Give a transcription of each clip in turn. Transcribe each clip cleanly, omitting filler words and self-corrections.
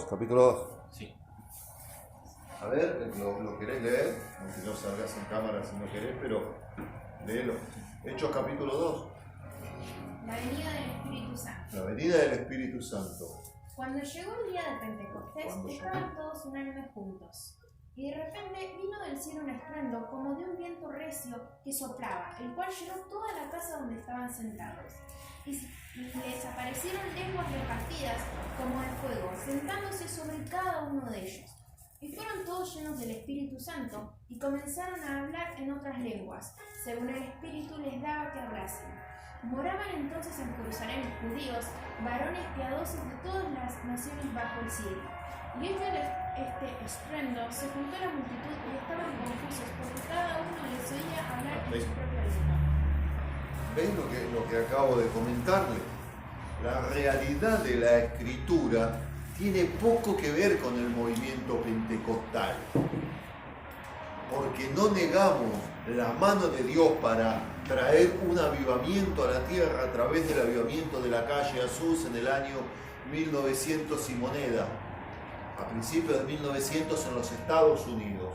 Capítulo 2. Sí. A ver, ¿lo querés leer? Aunque no salgas en cámara si no querés, pero léelo. Hechos capítulo 2. La venida del Espíritu Santo. La venida del Espíritu Santo. Cuando llegó el día de Pentecostés, estaban todos unánimes juntos. Y de repente vino del cielo un estruendo como de un viento recio que soplaba, el cual llenó toda la casa donde estaban sentados. Y les aparecieron lenguas repartidas como de fuego, sentándose sobre cada uno de ellos. Y fueron todos llenos del Espíritu Santo, y comenzaron a hablar en otras lenguas, según el Espíritu les daba que hablasen. Moraban entonces en Jerusalén judíos, varones piadosos de todas las naciones bajo el cielo. Y este estruendo se juntó a la multitud y estaban confusos, porque cada uno les oía hablar en su propia lengua. ¿Ven lo que acabo de comentarle? La realidad de la Escritura tiene poco que ver con el movimiento pentecostal, porque no negamos la mano de Dios para traer un avivamiento a la tierra a través del avivamiento de la calle Azusa en el año 1900 y moneda, a principios de 1900 en los Estados Unidos.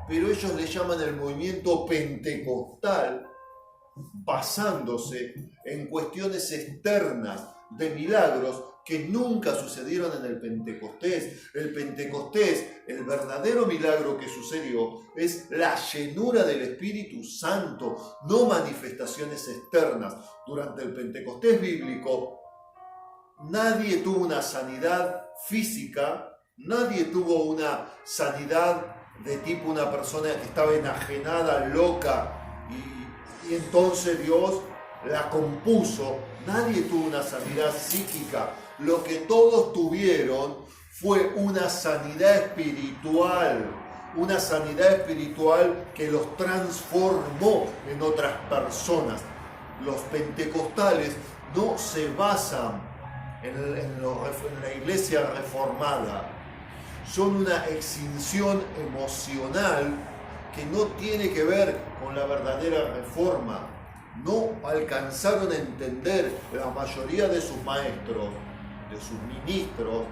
Pero ellos le llaman el movimiento pentecostal basándose en cuestiones externas de milagros que nunca sucedieron en el Pentecostés. El Pentecostés, el verdadero milagro que sucedió, es la llenura del Espíritu Santo, no manifestaciones externas. Durante el Pentecostés bíblico, nadie tuvo una sanidad física, nadie tuvo una sanidad de tipo una persona que estaba enajenada, loca, y entonces Dios la compuso. Nadie tuvo una sanidad psíquica. Lo que todos tuvieron fue una sanidad espiritual que los transformó en otras personas. Los pentecostales no se basan en la iglesia reformada. Son una extinción emocional que no tiene que ver con la verdadera reforma. No alcanzaron a entender la mayoría de sus maestros, de sus ministros,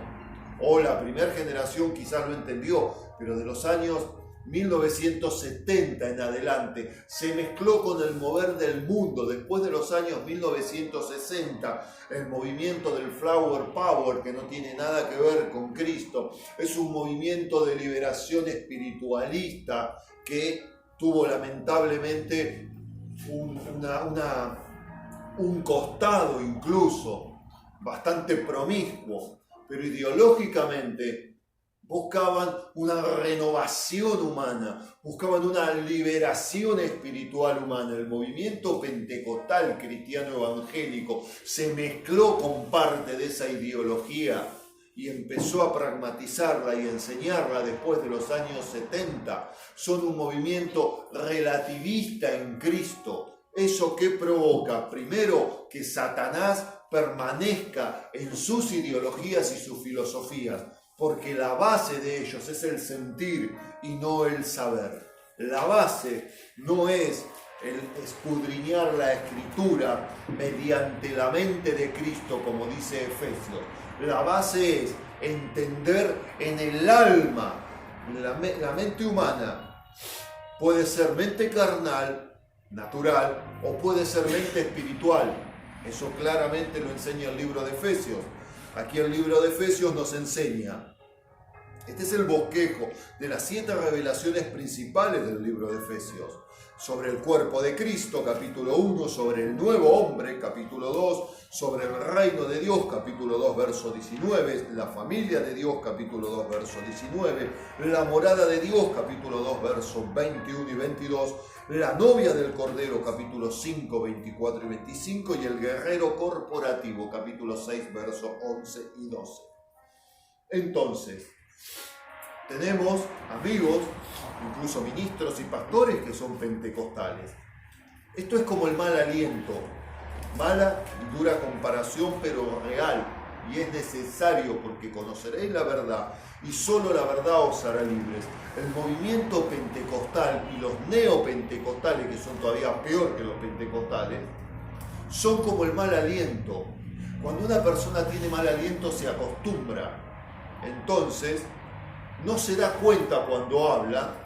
o la primera generación quizás lo entendió, pero de los años 1970 en adelante se mezcló con el mover del mundo. Después de los años 1960, el movimiento del Flower Power, que no tiene nada que ver con Cristo, es un movimiento de liberación espiritualista que tuvo lamentablemente un costado incluso bastante promiscuo, pero ideológicamente buscaban una renovación humana, buscaban una liberación espiritual humana. El movimiento pentecostal cristiano evangélico se mezcló con parte de esa ideología y empezó a pragmatizarla y enseñarla después de los años 70. Son un movimiento relativista en Cristo. ¿Eso qué provoca? Primero, que Satanás permanezca en sus ideologías y sus filosofías, porque la base de ellos es el sentir y no el saber. La base no es el escudriñar la Escritura mediante la mente de Cristo, como dice Efesios. La base es entender en el alma. La mente humana puede ser mente carnal, natural, o puede ser mente espiritual. Eso claramente lo enseña el libro de Efesios. Aquí el libro de Efesios nos enseña. Este es el bosquejo de las 7 revelaciones principales del libro de Efesios. Sobre el cuerpo de Cristo, capítulo 1, sobre el nuevo hombre, capítulo 2, sobre el reino de Dios, capítulo 2, verso 19, la familia de Dios, capítulo 2, verso 19, la morada de Dios, capítulo 2, versos 21 y 22, la novia del Cordero, capítulo 5, 24 y 25, y el guerrero corporativo, capítulo 6, versos 11 y 12. Entonces, tenemos amigos, incluso ministros y pastores que son pentecostales. Esto es como el mal aliento, mala y dura comparación, pero real, y es necesario porque conoceréis la verdad y solo la verdad os hará libres. El movimiento pentecostal y los neopentecostales, que son todavía peor que los pentecostales, son como el mal aliento. Cuando una persona tiene mal aliento se acostumbra. entonces no se da cuenta cuando habla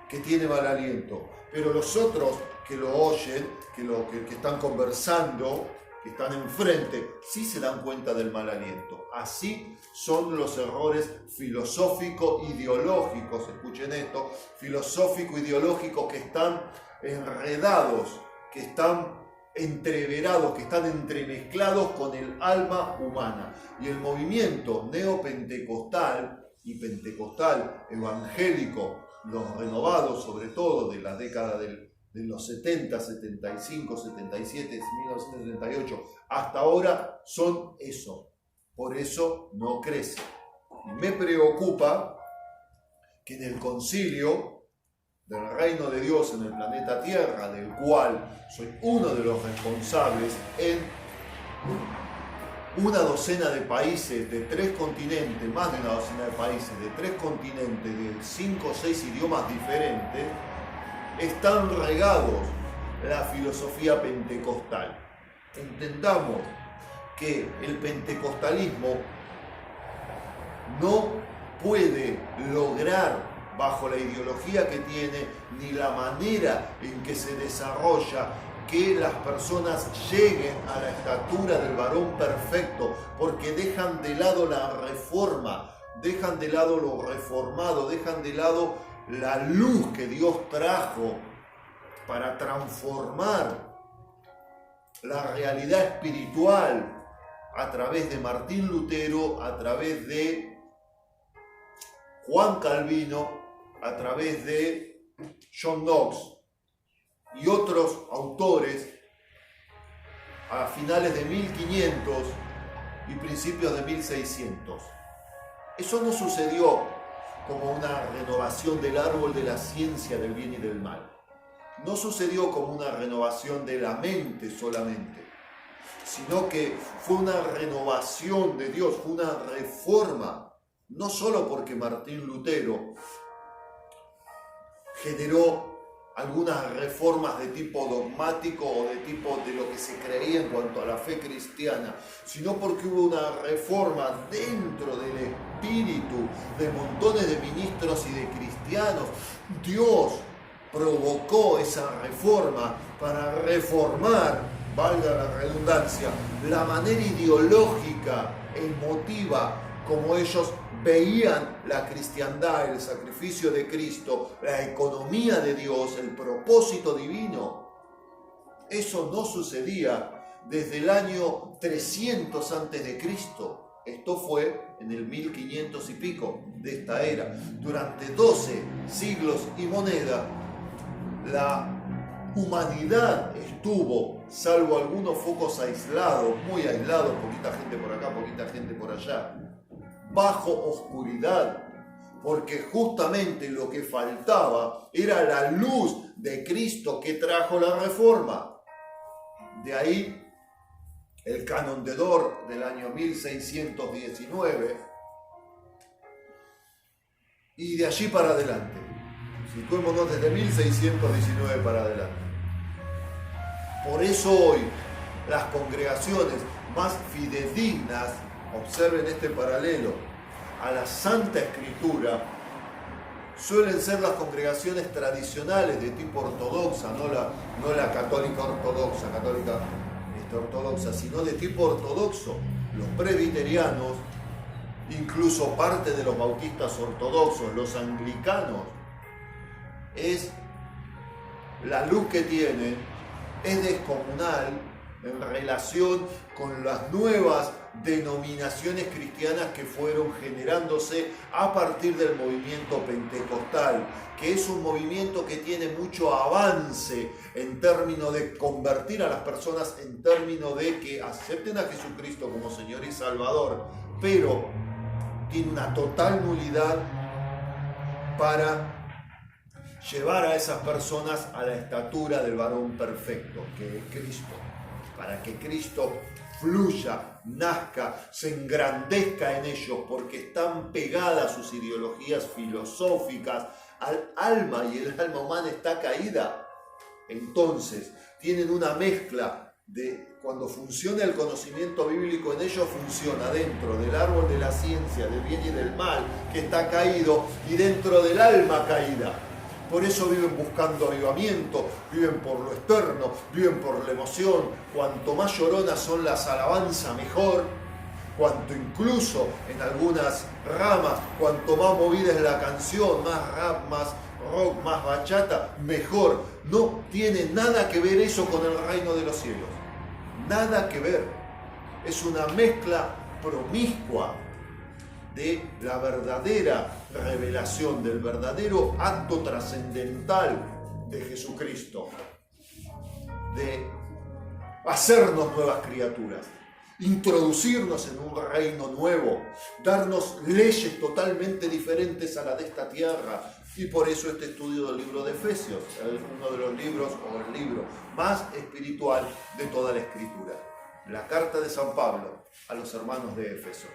que tiene mal aliento. Pero los otros que lo oyen, que están conversando, que están enfrente, sí se dan cuenta del mal aliento. Así son los errores filosófico-ideológicos, escuchen esto, filosófico-ideológicos que están enredados, que están entreverados, que están entremezclados con el alma humana. Y el movimiento neopentecostal y pentecostal evangélico, los renovados sobre todo de la década de los 70, 75, 77, 1978, hasta ahora son eso. Por eso no crece. Y me preocupa que en el concilio del reino de Dios en el planeta Tierra, del cual soy uno de los responsables en una docena de países de 3 continentes, más de una docena de países de 3 continentes, de 5 o 6 idiomas diferentes, están regados la filosofía pentecostal. Entendamos que el pentecostalismo no puede lograr, bajo la ideología que tiene, ni la manera en que se desarrolla, que las personas lleguen a la estatura del varón perfecto, porque dejan de lado la reforma, dejan de lado lo reformado, dejan de lado la luz que Dios trajo para transformar la realidad espiritual a través de Martín Lutero, a través de Juan Calvino, a través de John Knox y otros autores a finales de 1500 y principios de 1600. Eso no sucedió como una renovación del árbol de la ciencia del bien y del mal. No sucedió como una renovación de la mente solamente, sino que fue una renovación de Dios, fue una reforma, no solo porque Martín Lutero generó algunas reformas de tipo dogmático o de tipo de lo que se creía en cuanto a la fe cristiana, sino porque hubo una reforma dentro del espíritu de montones de ministros y de cristianos. Dios provocó esa reforma para reformar, valga la redundancia, la manera ideológica e emotiva como ellos veían la cristiandad, el sacrificio de Cristo, la economía de Dios, el propósito divino. Eso no sucedía desde el año 300 antes de Cristo. Esto fue en el 1500 y pico de esta era. Durante 12 siglos y moneda, la humanidad estuvo, salvo algunos focos aislados, muy aislados, poquita gente por acá, poquita gente por allá, bajo oscuridad, porque justamente lo que faltaba era la luz de Cristo que trajo la reforma. De ahí el Canon de Dort del año 1619 y de allí para adelante. Situémonos desde 1619 para adelante. Por eso hoy las congregaciones más fidedignas, observen este paralelo, a la Santa Escritura, suelen ser las congregaciones tradicionales de tipo ortodoxa, no la católica ortodoxa, ortodoxa, sino de tipo ortodoxo. Los presbiterianos, incluso parte de los bautistas ortodoxos, los anglicanos, es la luz que tienen, es descomunal en relación con las nuevas denominaciones cristianas que fueron generándose a partir del movimiento pentecostal, que es un movimiento que tiene mucho avance en términos de convertir a las personas, en términos de que acepten a Jesucristo como Señor y Salvador, pero tiene una total nulidad para llevar a esas personas a la estatura del varón perfecto, que es Cristo, para que Cristo fluya, nazca, se engrandezca en ellos, porque están pegadas sus ideologías filosóficas al alma, y el alma humana está caída. Entonces tienen una mezcla cuando funciona el conocimiento bíblico en ellos, funciona dentro del árbol de la ciencia, del bien y del mal, que está caído, y dentro del alma caída. Por eso viven buscando avivamiento, viven por lo externo, viven por la emoción. Cuanto más lloronas son las alabanzas, mejor. Cuanto incluso en algunas ramas, cuanto más movida es la canción, más rap, más rock, más bachata, mejor. No tiene nada que ver eso con el reino de los cielos. Nada que ver. Es una mezcla promiscua de la verdadera revelación, del verdadero acto trascendental de Jesucristo, de hacernos nuevas criaturas, introducirnos en un reino nuevo, darnos leyes totalmente diferentes a la de esta tierra. Y por eso este estudio del libro de Efesios es uno de los libros, o el libro más espiritual de toda la Escritura. La carta de San Pablo a los hermanos de Éfeso.